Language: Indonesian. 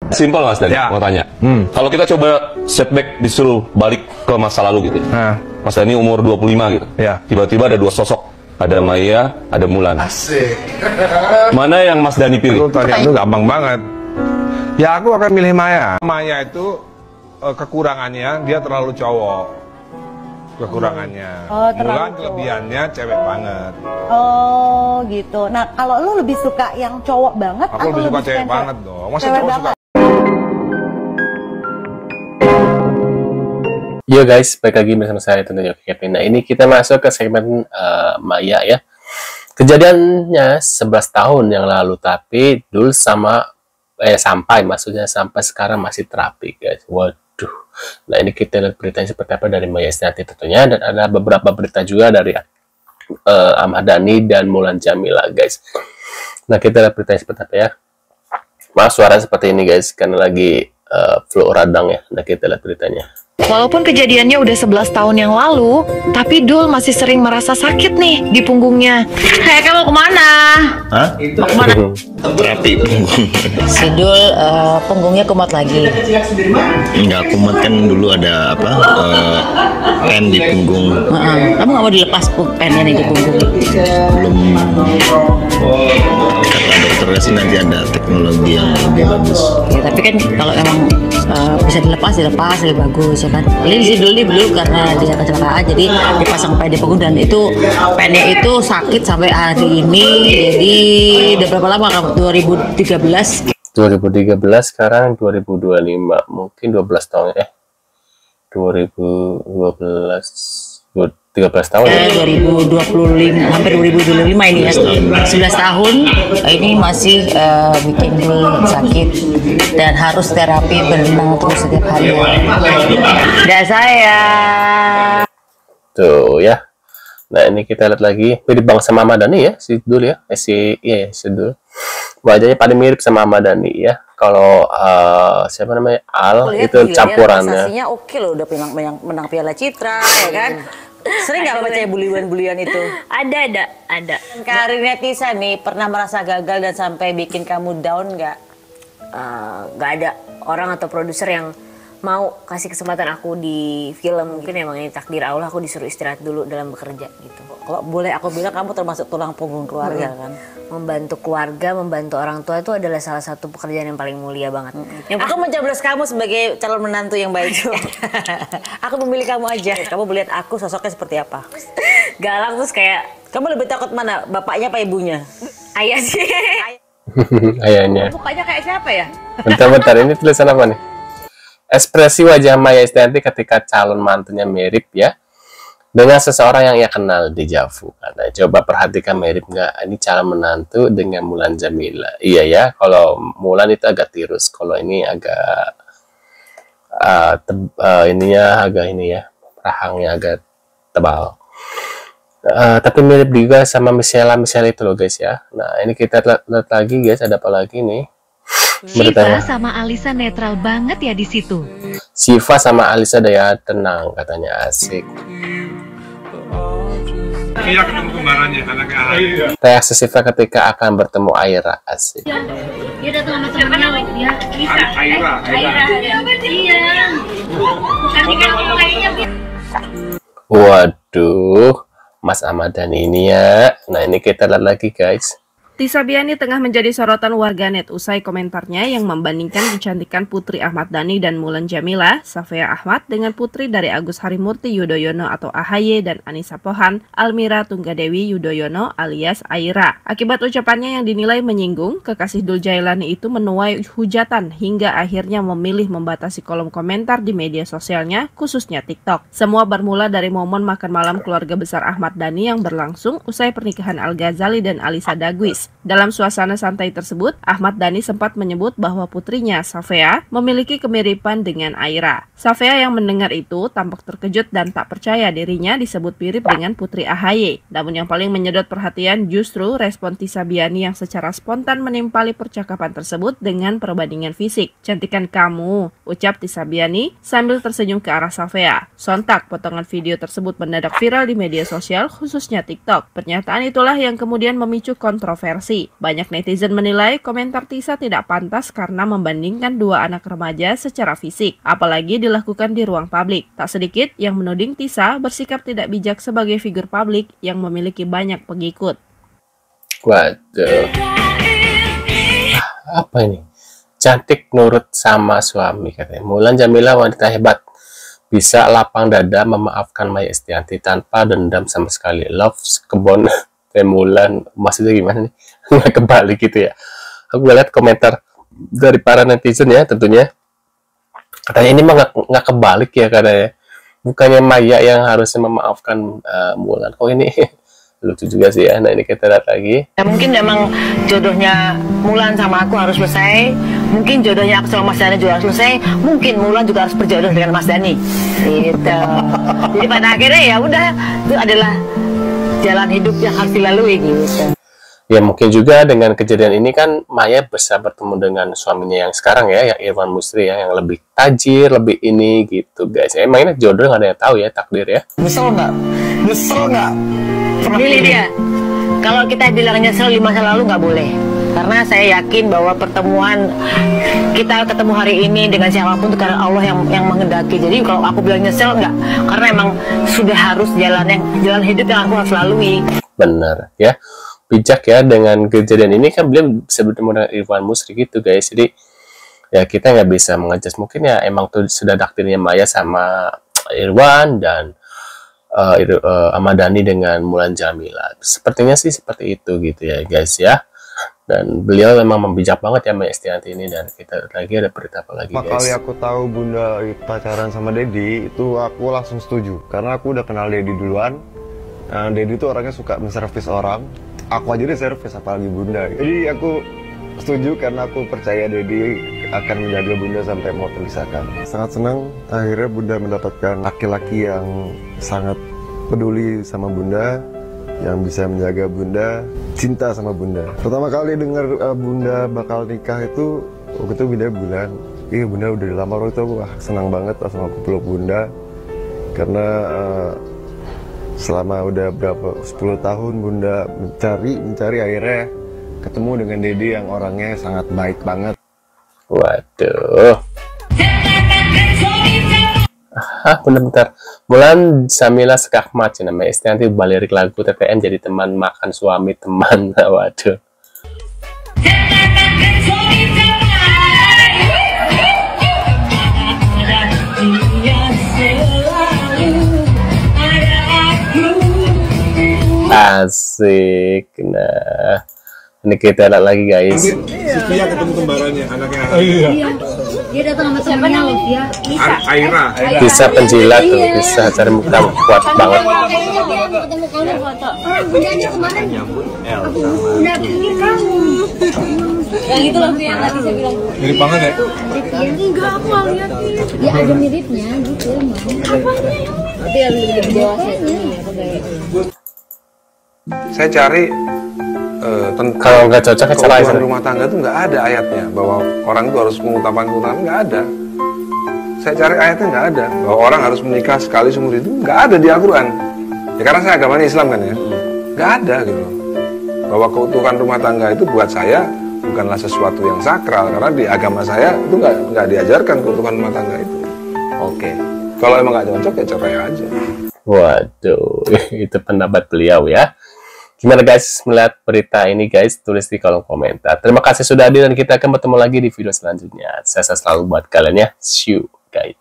Simpel Mas Dani, mau tanya. Kalau kita coba setback disuruh balik ke masa lalu gitu. Mas Dani umur 25 gitu. Tiba-tiba ada dua sosok. Ada Maya, ada Mulan. Asik. Mana yang Mas Dani pilih? Itu gampang banget. Ya aku akan milih Maya. Maya itu kekurangannya dia terlalu cowok. Kekurangannya. Mulan kelebihannya cewek banget. Oh gitu. Nah kalau lu lebih suka yang cowok banget aku lebih suka cewek banget dong. Masa cowok suka? Yo guys, balik lagi bersama saya tentunya Kevin. Nah ini kita masuk ke segmen Maya ya. Kejadiannya 11 tahun yang lalu, tapi Dul sampai sekarang masih terapi guys. Waduh. Nah ini kita lihat beritanya seperti apa dari Maya Estianty tentunya, dan ada beberapa berita juga dari Ahmad Dhani dan Mulan Jameela guys. Nah kita lihat beritanya seperti apa ya. Maaf suara seperti ini guys, karena lagi flu radang ya. Nah kita lihat beritanya. Walaupun kejadiannya udah 11 tahun yang lalu, tapi Dul masih sering merasa sakit nih di punggungnya. Kayak kamu kemana? Hah? Mau kemana? Terapi punggung. Si Dul punggungnya kumat lagi. Enggak kumat, kan dulu ada apa? Pen di punggung. Kamu nggak mau dilepas pennya nih di punggung? Belum. Kata dokternya sih nanti ada teknologi yang lebih bagus. Ya, tapi kan kalau emang bisa dilepas lebih bagus ya kan. Ini si Dul dulu karena dia kecelakaan jadi dipasang pen di punggung, dan itu pennya itu sakit sampai hari ini. Jadi udah berapa lama kamu? 2013. 2013 sekarang 2025, mungkin 12 tahun ya. 13 tahun ya. 2025, hampir 2025 ini ya. 11 tahun ini masih bikin Dul sakit dan harus terapi berenang terus setiap hari. Udah saya. Tuh ya. Nah ini kita lihat lagi, mirip banget sama Ahmad Dhani ya, si Dul ya, si Dul. Wajahnya paling mirip sama Ahmad Dhani ya. Kalau siapa namanya Al itu campurannya. Prestasinya oke loh, udah menang Piala Citra ya kan. Sering nggak baca bulian-bulian itu? Ada. Karir netizen nih pernah merasa gagal dan sampai bikin kamu down nggak? Nggak ada orang atau produser yang mau kasih kesempatan aku di film. Mungkin emang ini takdir Allah, aku disuruh istirahat dulu dalam bekerja gitu. Kalau boleh aku bilang kamu termasuk tulang punggung keluarga kan? Membantu keluarga, membantu orang tua itu adalah salah satu pekerjaan yang paling mulia banget. Aku mencoblos kamu sebagai calon menantu yang baik. Aku memilih kamu aja. Kamu melihat aku sosoknya seperti apa? Galak terus kayak, kamu lebih takut mana? Bapaknya apa ibunya? ayah sih. Ayahnya. Mukanya kayak siapa ya? Bentar, ini tulisan apa nih? Ekspresi wajah Maya Estianty ketika calon mantunya mirip ya dengan seseorang yang ia kenal di Javu. Nah, coba perhatikan mirip nggak? Ini calon menantu dengan Mulan Jameela. Iya ya, kalau Mulan itu agak tirus, kalau ini agak ininya agak ini ya, rahangnya agak tebal. Tapi mirip juga sama Michelle itu loh guys ya. Nah ini kita lihat lagi guys, ada apa lagi nih? Syifa sama Alisa netral banget ya di situ. Syifa sama Alisa daya tenang katanya, asik. Iya, ketemu kembarannya anaknya Aira. Reaksi Syifa ketika akan bertemu Aira, asik. Dia datang sama temennya ya. Aira. Iya. Waduh, Mas Ahmad Dhani ini ya. Nah ini kita lihat lagi guys. Tisa Biani tengah menjadi sorotan warganet usai komentarnya yang membandingkan kecantikan putri Ahmad Dhani dan Mulan Jameela, Safea Ahmad, dengan putri dari Agus Harimurti Yudhoyono atau AHY dan Anissa Pohan, Almira Tunggadewi Yudhoyono alias Aira. Akibat ucapannya yang dinilai menyinggung, kekasih Dul Jailani itu menuai hujatan hingga akhirnya memilih membatasi kolom komentar di media sosialnya, khususnya TikTok. Semua bermula dari momen makan malam keluarga besar Ahmad Dhani yang berlangsung usai pernikahan Al Ghazali dan Alisa Dagwis. Dalam suasana santai tersebut, Ahmad Dhani sempat menyebut bahwa putrinya, Safea, memiliki kemiripan dengan Aira. Safea yang mendengar itu tampak terkejut dan tak percaya dirinya disebut mirip dengan putri AHY. Namun yang paling menyedot perhatian justru respon Tisa Biani yang secara spontan menimpali percakapan tersebut dengan perbandingan fisik. "Cantikan kamu," ucap Tisa Biani sambil tersenyum ke arah Safea. Sontak potongan video tersebut mendadak viral di media sosial khususnya TikTok. Pernyataan itulah yang kemudian memicu kontroversi kontroversi. Banyak netizen menilai komentar Tisa tidak pantas karena membandingkan dua anak remaja secara fisik, apalagi dilakukan di ruang publik. Tak sedikit yang menuding Tisa bersikap tidak bijak sebagai figur publik yang memiliki banyak pengikut. Waduh. Apa ini? Cantik nurut sama suami katanya. Mulan Jameela wanita hebat. Bisa lapang dada memaafkan Maya Estianty tanpa dendam sama sekali. Love kebon Mulan. Maksudnya gimana nih? Nggak kebalik gitu ya. Aku lihat komentar dari para netizen ya tentunya. Katanya ini mah nggak kebalik ya katanya. Bukannya Maya yang harusnya memaafkan Mulan. Oh ini lucu juga sih ya. Nah ini kita lihat lagi. Ya, mungkin memang jodohnya Mulan sama aku harus selesai. Mungkin jodohnya aku sama Mas Dhani juga harus selesai. Mungkin Mulan juga harus berjodoh dengan Mas Dhani. Gitu. Jadi pada akhirnya ya udah, itu adalah jalan hidup yang harus dilalui gitu. Ya mungkin juga dengan kejadian ini kan Maya bisa bertemu dengan suaminya yang sekarang ya, yang Irwan Musri ya, yang lebih tajir, lebih ini gitu guys. Emang ini jodoh nggak ada yang tahu ya, takdir ya. Nyesel nggak? Nyesel nggak? Pilih dia. Kalau kita bilang nyesel di masa lalu nggak boleh. Karena saya yakin bahwa pertemuan kita ketemu hari ini dengan siapapun itu karena Allah yang menghendaki. Jadi kalau aku bilang nyesel nggak, karena emang sudah harus jalan hidup yang aku harus lalui. Bener ya. Bijak ya dengan kejadian ini kan beliau bisa bertemu dengan Irwan Musri gitu guys. Jadi ya kita nggak bisa mengejas, mungkin ya emang tuh sudah takdirnya Maya sama Irwan dan Ahmad Dhani dengan Mulan Jameela. Sepertinya sih seperti itu gitu ya guys ya. Dan beliau memang membijak banget ya Maya Estianty ini. Dan kita lagi ada berita apa lagi guys. Kali aku tahu Bunda pacaran sama Dedi itu aku langsung setuju karena aku udah kenal Dedi duluan. Dedi itu orangnya suka menservis orang. Aku aja diservis apalagi Bunda. Jadi aku setuju karena aku percaya Dedi akan menjaga Bunda sampai mau terpisahkan. Sangat senang akhirnya Bunda mendapatkan laki-laki yang sangat peduli sama Bunda, yang bisa menjaga Bunda, cinta sama Bunda. Pertama kali dengar Bunda bakal nikah itu waktu itu Bunda bilang, iya Bunda udah dilamar. Itu aku senang banget langsung aku peluk Bunda karena selama udah berapa 10 tahun Bunda mencari akhirnya ketemu dengan Dedi yang orangnya sangat baik banget. Waduh. Bentar. Mulan Jameela sekakmat ya namanya Estianty balik lagu TTN jadi teman makan suami teman. Waduh. Asik. Nah, ini kita lihat lagi guys. Sofia ketemu kembarannya, anaknya. Oh iya. Dia datang sama temannya Olivia. Aira. Bisa penjilat tuh, bisa cari muka kuat banget. Ketemu kamu foto. Bundanya kemarin. Bunda pikir kamu. Yang itu loh yang tadi saya bilang. Mirip banget ya? Enggak, aku nggak lihat. Ya ada miripnya gitu emang. Apanya? Tapi yang lebih dewasa itu ya. Saya cari kalau nggak cocok keutuhan rumah tangga itu nggak ada ayatnya bahwa orang itu harus mengutamakan keutamaan, nggak ada. Saya cari ayatnya nggak ada bahwa orang harus menikah sekali seumur hidup, nggak ada di Al-Quran. Ya karena saya agamanya Islam kan ya, nggak ada gitu. Bahwa keutuhan rumah tangga itu buat saya bukanlah sesuatu yang sakral karena di agama saya itu nggak diajarkan keutuhan rumah tangga itu. Oke. Kalau emang nggak cocok ya cerai aja. Waduh, itu pendapat beliau ya. Gimana guys melihat berita ini guys? Tulis di kolom komentar. Terima kasih sudah hadir dan kita akan bertemu lagi di video selanjutnya. Saya selalu buat kalian ya. See you guys.